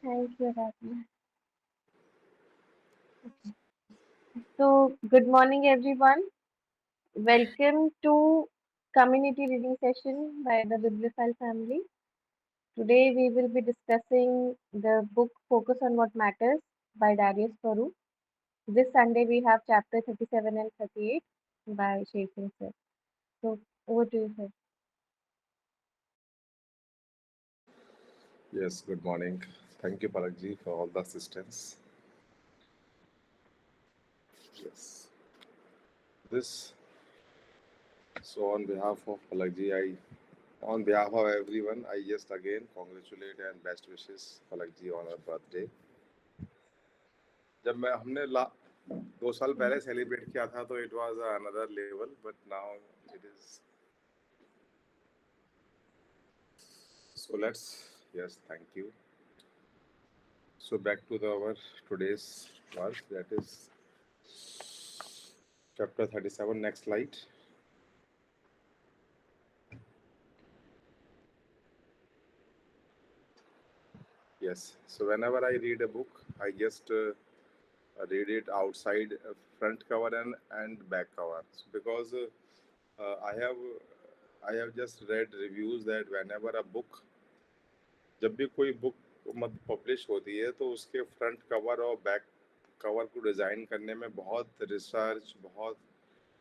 Thank you, Radna. So, good morning, everyone. Welcome to community reading session by the Bibliophile family. Today, we will be discussing the book Focus on What Matters by Darius Farooq. This Sunday, we have chapter 37 and 38 by Shefin sir. So, over to you, sir. Yes, good morning. Thank you, Palakji, for all the assistance. Yes. This, so on behalf of Palakji, on behalf of everyone, I just again congratulate and best wishes Palakji on her birthday. जब मैं हमने 2 साल पहले celebrate किया था तो it was another level but now it is so let's yes thank you so back to our today's work that is chapter 37 next slide. Yes. So whenever I read a book, I just read it outside front cover and back cover. So because I have just read reviews that whenever a book जब भी कोई book publish होती है तो उसके front cover और back cover को design करने में बहुत रिसर्च, बहुत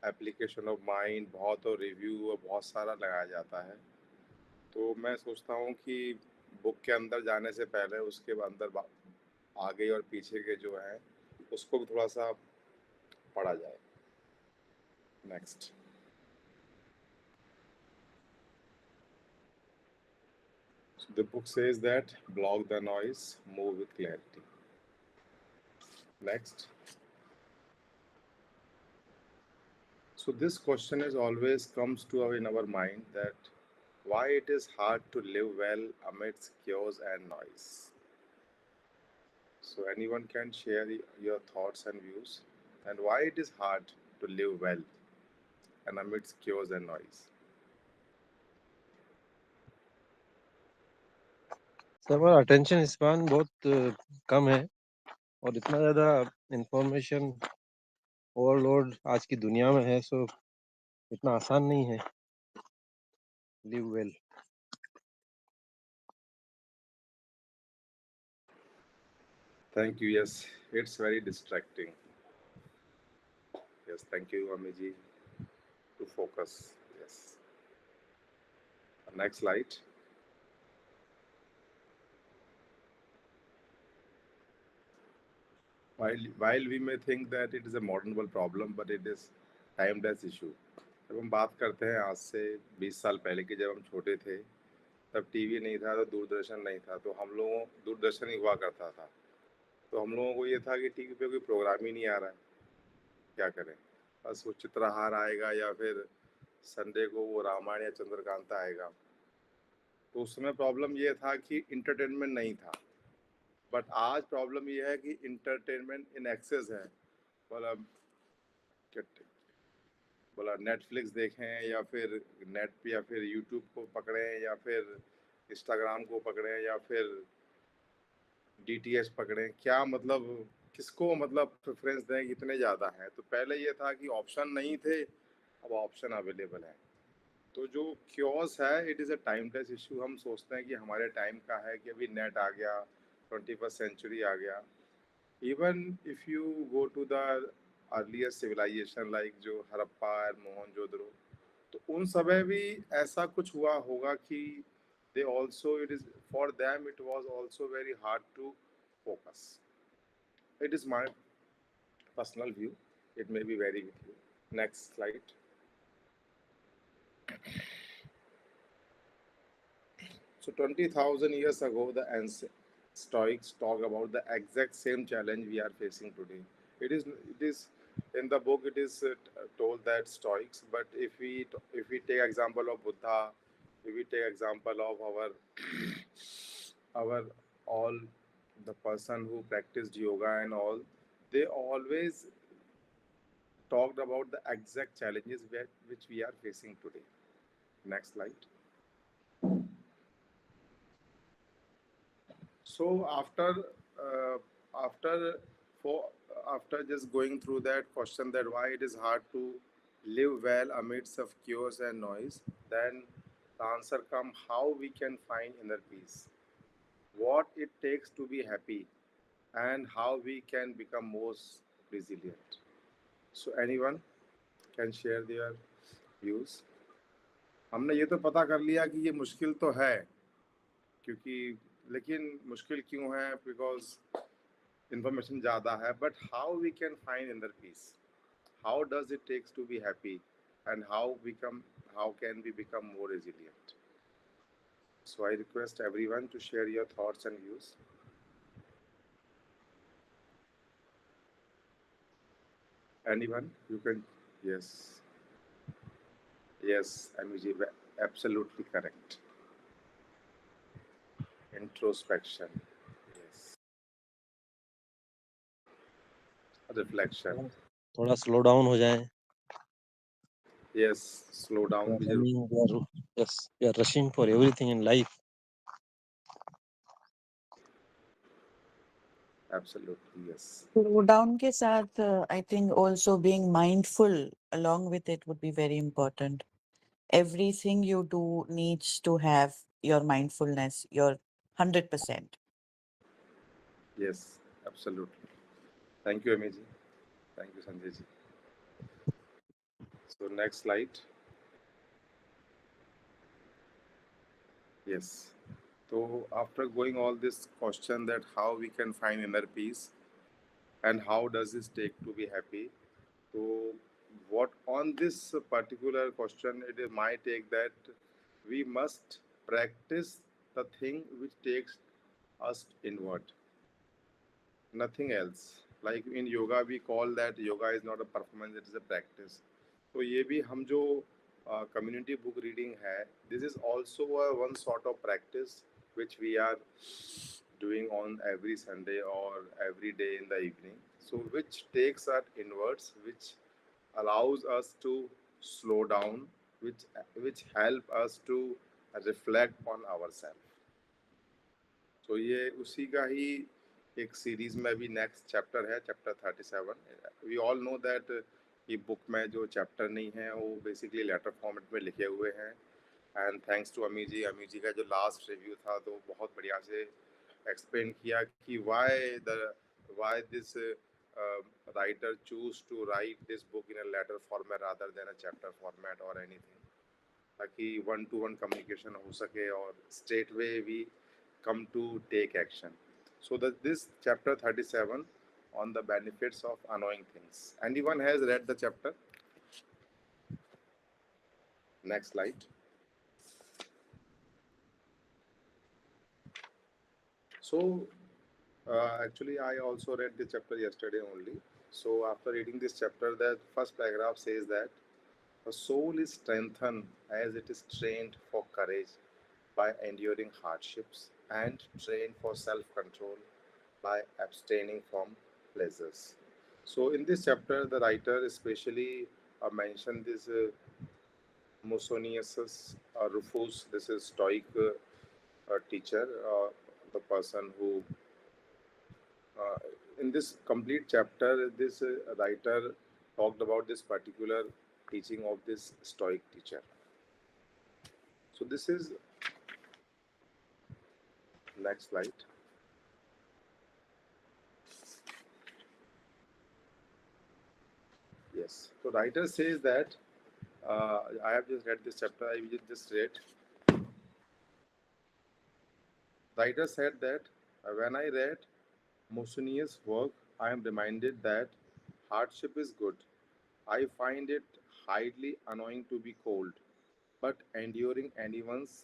एप्लीकेशन ऑफ माइंड, बहुत और रिव्यू और बहुत सारा लगाया जाता है। तो मैं सोचता हूँ कि बुक के अंदर जाने से पहले उसके अंदर आगे और पीछे के जो हैं उसको भी थोड़ा सा पढ़ा जाए। Next. The book says that block the noise, move with clarity. Next. So this question is always comes to in our mind that why it is hard to live well amidst chaos and noise. So anyone can share your thoughts and views and why it is hard to live well and amidst chaos and noise. हमारा attention span बहुत कम है और इतना ज़्यादा information overload आज की दुनिया में है, सो इतना आसान नहीं है live well. Thank you. Yes, it's very distracting. Yes, thank you, Amiji, to focus. Yes. Next slide. While we may think that it is a modern world problem, but it is timeless issue. जब हम बात करते हैं आज से 20 साल पहले की, जब हम छोटे थे तब टीवी नहीं था, तो दूरदर्शन नहीं था, तो हम लोगों दूरदर्शन ही हुआ करता था, तो हम लोगों को ये था कि टीवी पे कोई प्रोग्राम ही नहीं आ रहा है, क्या करें, बस वो चित्रहार आएगा या फिर संडे को वो रामायण या चंद्रकांता आएगा। तो उस समय प्रॉब्लम ये था कि इंटरटेनमेंट नहीं था, बट आज प्रॉब्लम ये है कि इंटरटेनमेंट इन एक्सेस है। बोला बोला नेटफ्लिक्स देखें या फिर नेट पे या फिर यूट्यूब को पकड़ें या फिर इंस्टाग्राम को पकड़ें या फिर डीटीएच पकड़ें, क्या मतलब किसको मतलब प्रेफरेंस दें, इतने ज़्यादा हैं। तो पहले ये था कि ऑप्शन नहीं थे, अब ऑप्शन अवेलेबल है। तो जो क्योस है it is a timeless issue. हम सोचते हैं कि हमारे टाइम का है कि अभी नेट आ गया, 21st सेंचुरी आ गया। Even if you go to the earlier civilization like जो हड़प्पा और मोहनजोदड़ो, तो उन समय भी ऐसा कुछ हुआ होगा कि they also it is for them it was also very hard to focus. It is my personal view, it may be vary with you. Next slide. So 20,000 years ago, the Stoics talk about the exact same challenge we are facing today. It is in the book. It is told that Stoics, but if we take example of Buddha, if we take example of our all the person who practiced yoga and all, they always talked about the exact challenges which we are facing today. Next slide. So uh, after for after just going through that question that why it is hard to live well amidst of chaos and noise, then the answer come how we can find inner peace, what it takes to be happy, and how we can become more resilient. So anyone can share their views. हमने ये तो पता कर लिया कि ये मुश्किल तो है, क्योंकि लेकिन मुश्किल क्यों है? बिकॉज information ज़्यादा है, but how we can find inner peace? How does it takes to be happy, and how can we become more resilient? So I request everyone to share your thoughts and views. Anyone? You can. Yes. Yes, Amiji, absolutely correct. Introspection. Yes. Reflection. थोड़ा slow down हो जाए. Yes. Slow down. भी जरूर. Running, yes, we are rushing for everything in life. Absolutely. Yes. Slow down के साथ I think also being mindful along with it would be very important. Everything you do needs to have your mindfulness, your 100%. Yes. Absolutely. Thank you, Amiji. Thank you, Sanjay ji. So next slide. Yes. So after going all this question that how we can find inner peace and how does this take to be happy. So what on this particular question it is my take that we must practice the thing which takes us inward, nothing else. Like in yoga we call that yoga is not a performance, it is a practice. तो ये भी हम जो community book reading है, this is also a one sort of practice which we are doing on every Sunday or every day in the evening. So which takes us inwards, which allows us to slow down, which help us to reflect on ourselves. तो ये उसी का ही एक series में अभी next chapter है, chapter 37. We all know that ये book में जो चैप्टर नहीं है वो बेसिकली लेटर फॉर्मेट में लिखे हुए हैं. एंड थैंक्स टू अमी जी का जो लास्ट रिव्यू था तो बहुत बढ़िया से एक्सप्लेन किया कि why this writer choose to write this book in a letter format rather than a chapter format और एनीथिंग, ताकि वन टू वन कम्युनिकेशन हो सके और straight way we come to take action. So that this chapter 37 on the benefits of annoying things. Anyone has read the chapter? Next slide. So actually I also read the chapter yesterday only. So after reading this chapter, the first paragraph says that the soul is strengthened as it is trained for courage by enduring hardships and trained for self-control by abstaining from pleasures. So in this chapter, the writer especially mentioned this Musonius Rufus. This is Stoic teacher, the person who uh, in this complete chapter, this writer talked about this particular teaching of this Stoic teacher. So this is next slide. Yes. So writer says that I have just read this chapter. I will just read. Writer said that when I read Musonius' work, I am reminded that hardship is good. I find it highly annoying to be cold, but enduring anyone's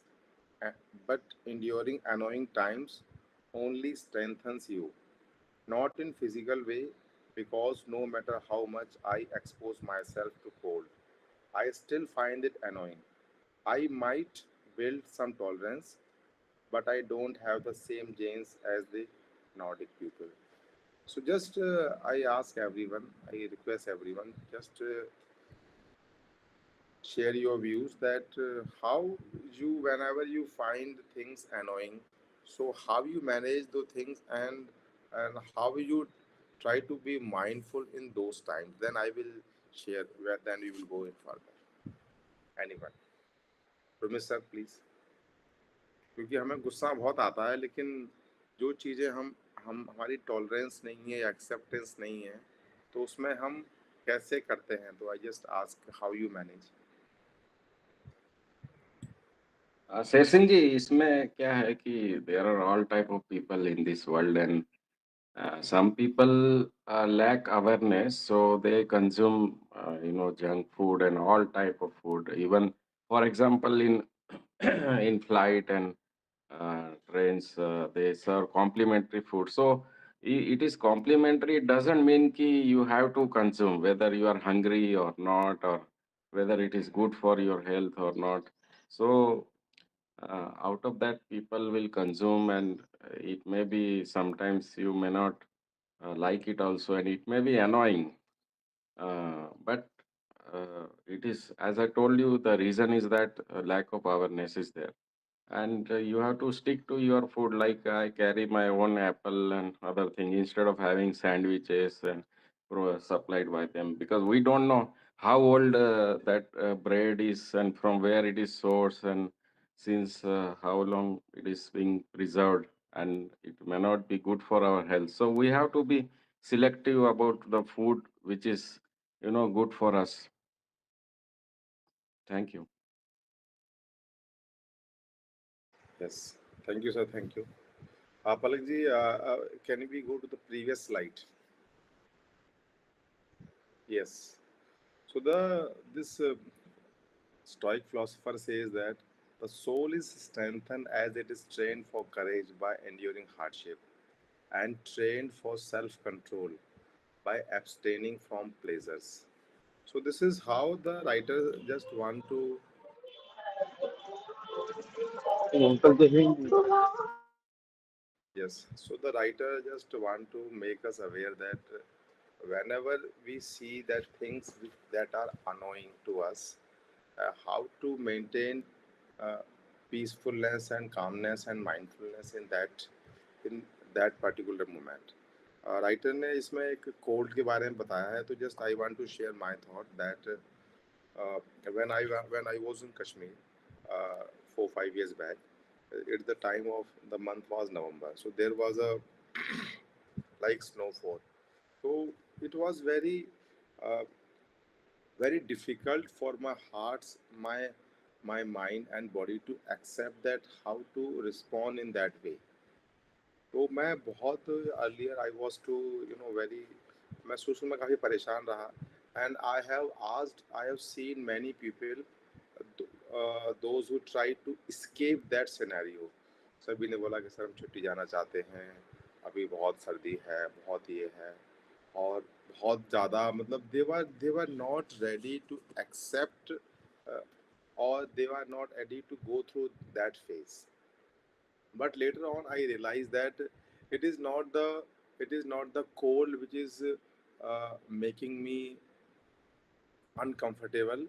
uh, but enduring annoying times only strengthens you. Not in physical way, because no matter how much I expose myself to cold, I still find it annoying. I might build some tolerance, but I don't have the same genes as the Nordic people. So just I ask everyone, I request everyone, just share your views that how you, whenever you find things annoying, So how you manage the things, and how you try to be mindful in those times, then I will share where then we will go in further. Anyone? Ramesh sir, please. क्योंकि हमें गुस्सा बहुत आता है, लेकिन जो चीज़ें हम हमारी टॉलरेंस नहीं है या एक्सेप्टेंस नहीं है, तो उसमें हम कैसे करते हैं? तो I just ask how you manage. Shersingh ji, इसमें क्या है कि there are all type of people in this world and some people lack awareness, so they consume junk food and all type of food. Even for example, in in flight and trains, they serve complimentary food. So it is complimentary. It doesn't mean ki you have to consume whether you are hungry or not, or whether it is good for your health or not. So out of that, people will consume, and it may be sometimes you may not like it also, and it may be annoying. But it is, as I told you, the reason is that lack of awareness is there, and you have to stick to your food. Like I carry my own apple and other thing instead of having sandwiches and supplied by them, because we don't know how old that bread is and from where it is sourced, and since how long it is being preserved, and it may not be good for our health. So we have to be selective about the food which is good for us. Thank you. Yes. Thank you, sir. Thank you. Palak ji, can we go to the previous slide? Yes. So this Stoic philosopher says that the soul is strengthened as it is trained for courage by enduring hardship, and trained for self-control by abstaining from pleasures. So this is how the writer just want to. Yes. So the writer just want to make us aware that whenever we see that things that are annoying to us, how to maintain uh, peacefulness and calmness and mindfulness in that particular moment. Writer ने इसमें एक code के बारे में बताया है, तो just I want to share my thought that when I was in Kashmir 4-5 years back, at the time of the month was November, so there was a like snowfall. So it was uh, very difficult for my hearts, my mind and body to accept that how to respond in that way. तो मैं बहुत earlier I was to very, मैं शुरू में काफ़ी परेशान रहा, and I have seen many people those who try to escape that scenario. सभी ने बोला कि सर हम छुट्टी जाना चाहते हैं, अभी बहुत सर्दी है, बहुत ये है, और बहुत ज़्यादा मतलब they were not ready to accept or they were not ready to go through that phase. But later on I realized that it is not the cold which is making me uncomfortable.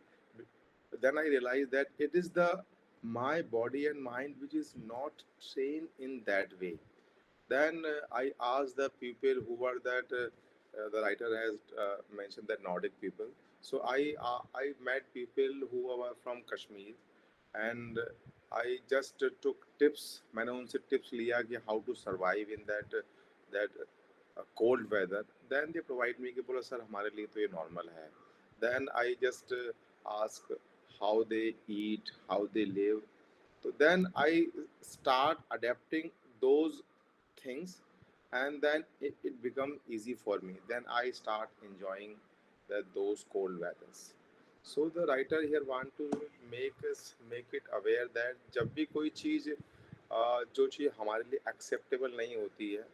Then I realized that it is the my body and mind which is not trained in that way. Then I asked the people who were that the writer has mentioned that Nordic people. So I met people who were from Kashmir, and I just took tips. मैंने उनसे tips लिया कि how to survive in that cold weather. Then they provide me कि बोला sir हमारे लिए तो ये normal है. Then I just ask how they eat, how they live. So then I start adapting those things, and then it become easy for me. Then I start enjoying those cold weathers. So the writer here want to make it aware that जब भी कोई चीज़ जो चीज़ हमारे लिए acceptable नहीं होती है,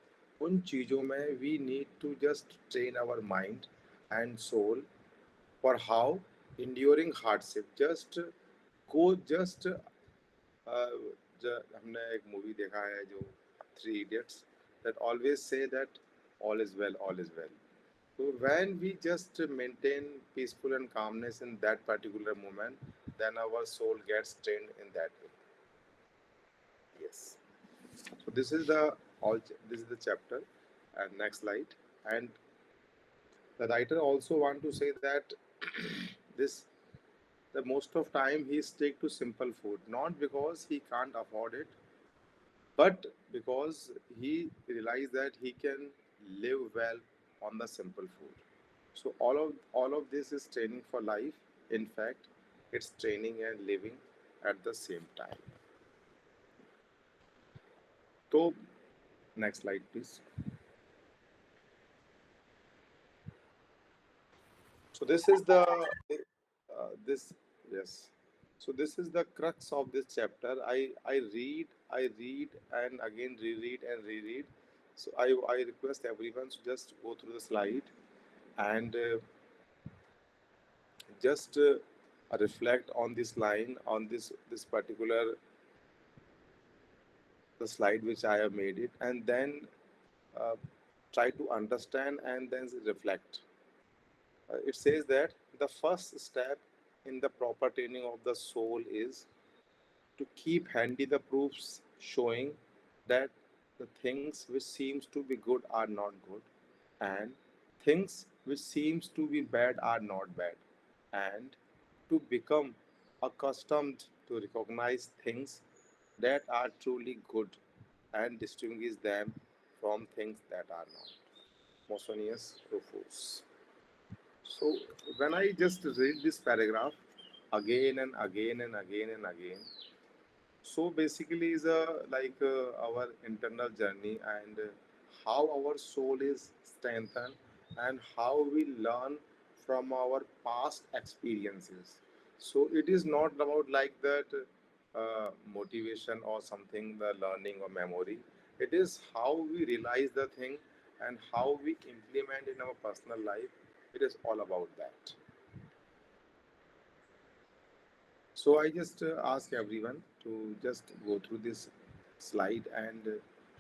उन चीज़ों में we need to just train our mind and soul for how enduring hardship. Just हमने एक मूवी देखा है जो three idiots, that always say that all is well. So when we just maintain peaceful and calmness in that particular moment, then our soul gets trained in that way. Yes. So this is the all. This is the chapter, and next slide. And the writer also want to say that this the most of time he stick to simple food, not because he can't afford it, but because he realized that he can live well on the simple food. So all of this is training for life. In fact, it's training and living at the same time. So next slide, please. So this is the this yes. So this is the crux of this chapter. I read and again reread and reread. So I request everyone to just go through the slide and just reflect on this line on this particular the slide which I have made it, and then uh, try to understand and then reflect. It says that the first step in the proper training of the soul is to keep handy the proofs showing that the things which seems to be good are not good, and things which seems to be bad are not bad, and to become accustomed to recognize things that are truly good and distinguish them from things that are not. Mosonius Rufus. So when I just read this paragraph again and again and again and again, so basically is a our internal journey, and how our soul is strengthened and how we learn from our past experiences. So it is not about like that motivation or something, the learning or memory. It is how we realize the thing and how we implement in our personal life. It is all about that. So I just ask everyone to just go through this slide and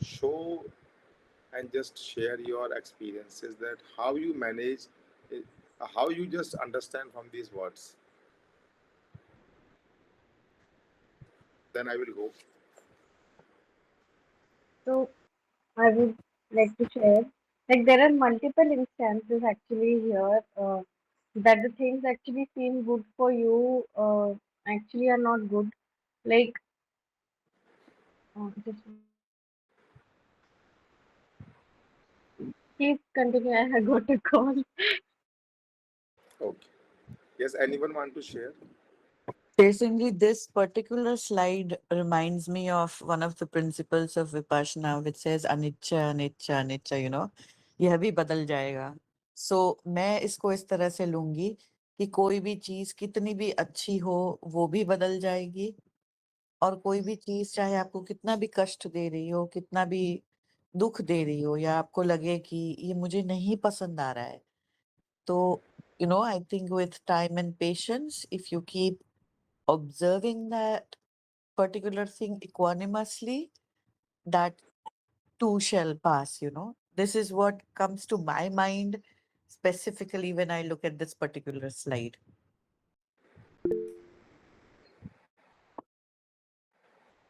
show and just share your experiences, that how you manage it, how you just understand from these words. Then I will go. So I would like to share, like there are multiple instances actually here that the things actually seem good for you actually are not good. Like just please continue. I have got a call. Okay. Yes. Anyone want to share? Basically, this particular slide reminds me of one of the principles of Vipassana, which says anicca, anicca, anicca, यह भी बदल जाएगा. So, मैं इसको इस तरह से लूंगी कि कोई भी चीज कितनी भी अच्छी हो वो भी बदल जाएगी, और कोई भी चीज चाहे आपको कितना भी कष्ट दे रही हो, कितना भी दुख दे रही हो, या आपको लगे कि ये मुझे नहीं पसंद आ रहा है, तो I think with time and patience, if you keep observing that particular thing equanimously, that too shall pass. This is what comes to my mind specifically when I look at this particular slide.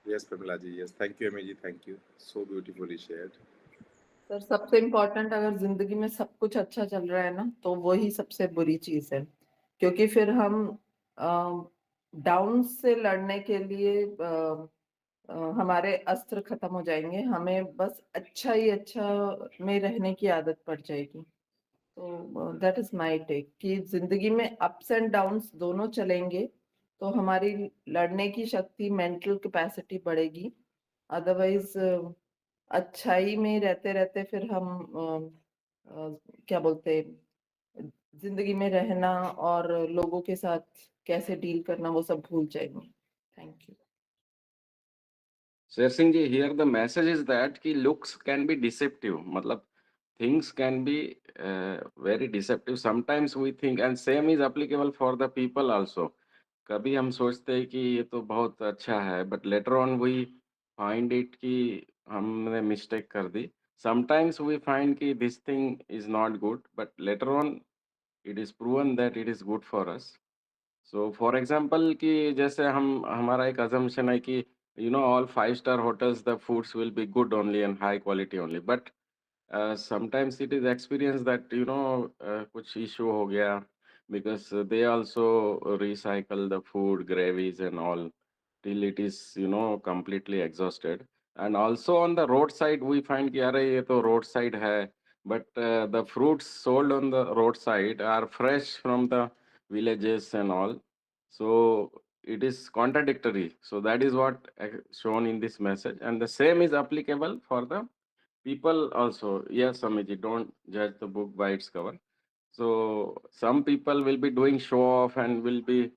Yes, Pamela ji. Yes. Thank you, Amy ji. Thank you. So beautifully shared. Sir सबसे important, अगर जिंदगी में सब कुछ अच्छा चल रहा है ना, तो वही सबसे बुरी चीज है, क्योंकि फिर हम डाउन से लड़ने के लिए हमारे अस्त्र खत्म हो जाएंगे, हमें बस अच्छा ही अच्छा में रहने की आदत पड़ जाएगी. तो दैट इज माय टेक कि जिंदगी में अप्स एंड डाउन्स दोनों चलेंगे तो हमारी लड़ने की शक्ति, मेंटल कैपेसिटी बढ़ेगी. अदरवाइज अच्छाई में रहते रहते फिर हम क्या बोलते हैं, जिंदगी में रहना और लोगों के साथ कैसे डील करना वो सब भूल जाएंगे. Thank you. Sher Singh ji, here the message is that ki looks can be deceptive. Matlab, things can be very deceptive. Sometimes we think, and same is applicable for the people also. कभी हम सोचते हैं कि ये तो बहुत अच्छा है, but later on we find it कि हमने mistake कर दी. Sometimes we find कि this thing is not good, but later on it is proven that it is good for us. So for example कि जैसे हम हमारा एक assumption है कि you know, all five-star hotels, the foods will be good only and high quality only. But sometimes it is experience that, you know, kuch issue ho gaya, because they also recycle the food, gravies and all till it is, you know, completely exhausted. And also on the roadside, we find कि अरे ये तो roadside है, but the fruits sold on the roadside are fresh from the villages and all. So it is contradictory. So that is what shown in this message, and the same is applicable for the people also. Yes, Amiji, don't judge the book by its cover. So some people will be doing show off and will be,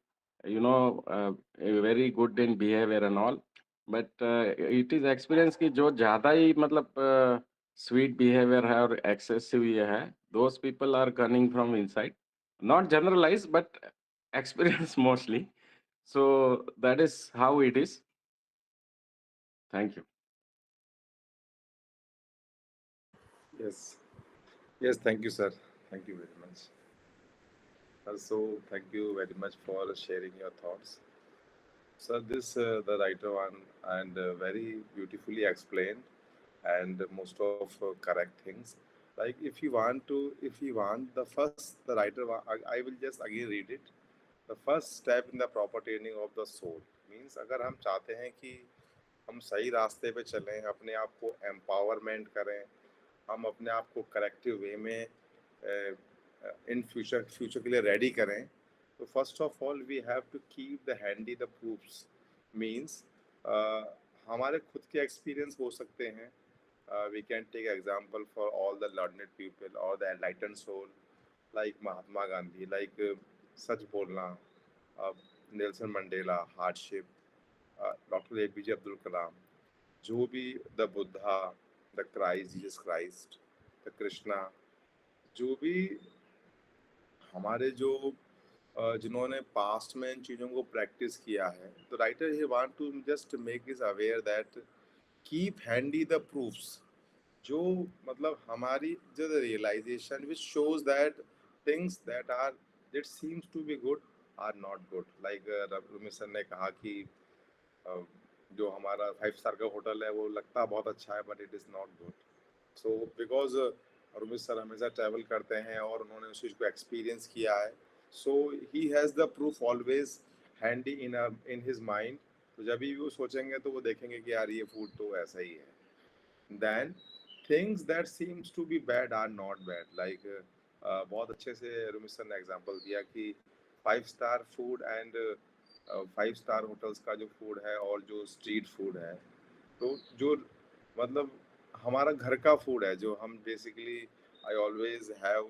you know, very good in behavior and all. But it is experience कि जो ज़्यादा ही मतलब sweet behavior है और excessive ये है, those people are coming from inside. Not generalized, but experience mostly. So that is how it is. Thank you. Yes. Yes, thank you, sir. Thank you very much. Also, thank you very much for sharing your thoughts. So this the writer one and very beautifully explained and most of correct things. Like if you want the first, the writer, I will just again read it. The first step in the proper training of the soul means अगर हम चाहते हैं कि हम सही रास्ते पे चलें, अपने आप को एम्पावरमेंट करें, हम अपने आप को करेक्टिव वे में इन फ्यूचर के लिए रेडी करें, तो first of all we have to keep the handy the proofs means हमारे खुद के एक्सपीरियंस हो सकते हैं. We can take example for all the learned people or the enlightened soul like Mahatma Gandhi, like सच बोलना, Nelson Mandela, hardship, doctor APJ Abdul Kalam, जो भी the Buddha, the Christ, Jesus Christ, the Krishna, जो भी हमारे जो जिन्होंने पास्ट में इन चीज़ों को प्रैक्टिस किया है, तो राइटर ही want to just make is aware that keep handy the proofs, जो मतलब हमारी जो realization which shows that things that seems to be good are not good. Like Ravi sir ने कहा कि जो हमारा 5 स्टार का होटल है वो लगता बहुत अच्छा है but it is not good. So because Ramesh sir हमेशा ट्रैवल करते हैं और उन्होंने उस चीज़ को एक्सपीरियंस किया है, so he has the proof always handy in his mind. तो जब भी वो सोचेंगे तो वो देखेंगे कि यार ये फूड तो ऐसा ही है. Then things that seems to be bad are not bad. Like बहुत अच्छे से रुमित सर ने एग्जांपल दिया कि 5 star food and 5 star hotels का जो फूड है और जो स्ट्रीट फूड है, तो जो मतलब हमारा घर का फूड है, जो हम basically I always have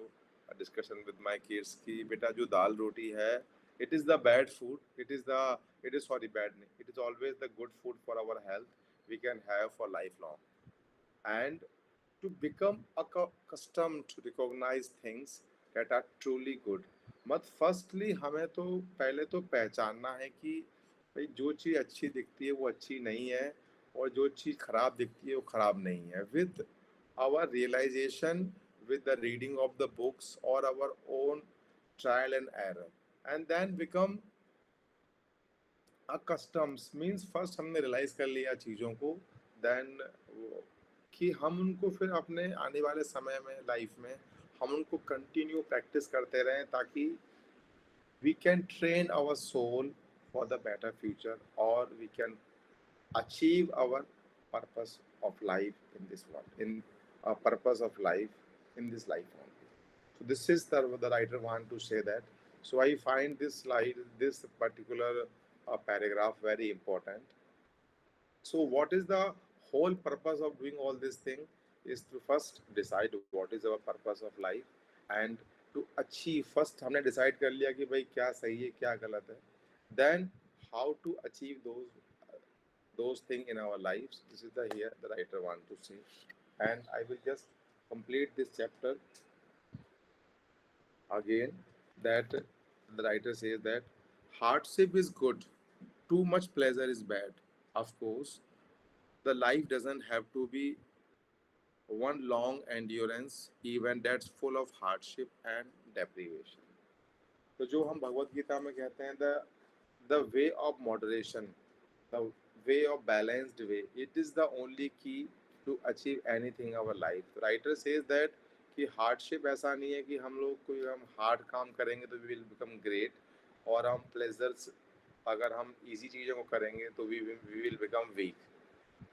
a discussion with my kids कि बेटा जो दाल रोटी है, it is the bad food, it is sorry bad नहीं, it is always the good food for our health we can have for life long. And to become accustomed to recognize things that are truly good, मत firstly हमें तो पहले तो पहचानना है कि भाई जो चीज़ अच्छी दिखती है वो अच्छी नहीं है और जो चीज़ खराब दिखती है वो खराब नहीं है. With our realization, with the reading of the books or our own trial and error, and then become accustomed means first हमने रियलाइज कर लिया चीज़ों को, देन कि हम उनको फिर अपने आने वाले समय में लाइफ में हम उनको कंटिन्यू प्रैक्टिस करते रहें ताकि we can train our soul for the better future or we can achieve our purpose of life in this world, in a purpose of life in this life only. So this is the writer want to say that. So I find this slide, this particular paragraph very important. So what is the whole purpose of doing all this thing is to first decide what is our purpose of life and to achieve. First हमने decide कर लिया कि भाई क्या सही है क्या गलत है, then how to achieve those things in our lives. This is the here the writer want to say, and I will just complete this chapter again. That the writer says that hardship is good, too much pleasure is bad. Of course, the life doesn't have to be one long endurance event that's full of hardship and deprivation. तो जो हम भगवत गीता में कहते हैं the way of moderation, the way of balanced way. It is the only key to achieve anything in our life. Writer says that कि hardship ऐसा नहीं है कि हम लोग कोई हम hard काम करेंगे तो we will become great, और हम pleasures अगर हम easy चीज़ों को करेंगे तो we will become weak.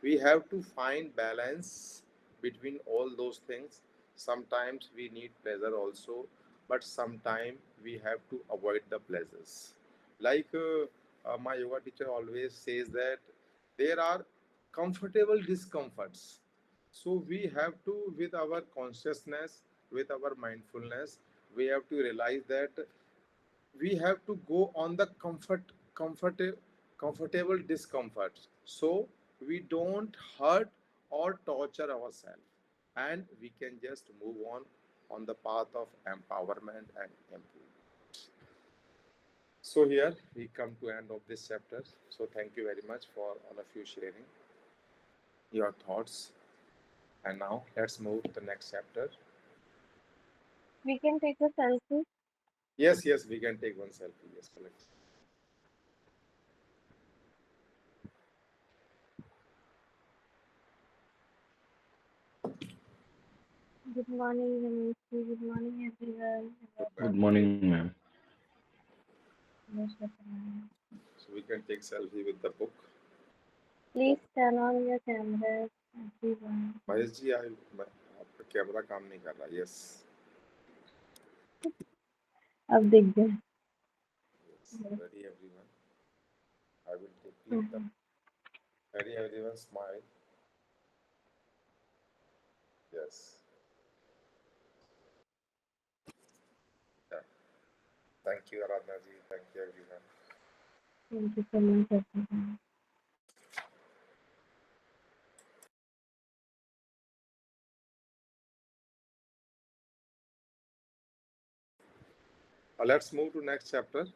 We have to find balance between all those things. Sometimes we need pleasure also, but sometimes we have to avoid the pleasures. Like my yoga teacher always says that there are comfortable discomforts, so we have to, with our consciousness, with our mindfulness, we have to realize that we have to go on the comfort comfortable discomfort, so we don't hurt or torture ourselves, and we can just move on the path of empowerment and improvement. So here we come to end of this chapter. So thank you very much for all of you sharing your thoughts, and now let's move to the next chapter. We can take a selfie. Yes, we can take one selfie. Yes, correct. Good morning, Ramesh. Good morning, everyone. Good morning, ma'am. So we can take selfie with the book. Please turn on your cameras, everyone. Mahesh ji आपका camera काम नहीं कर रहा. Yes. अब दिख गए. Ready everyone. I will take click the. Ready everyone, smile. Yes. Yeah. Thank you, Aradhana ji. Thank you everyone. Thank you so much, everyone. Let's move to next chapter.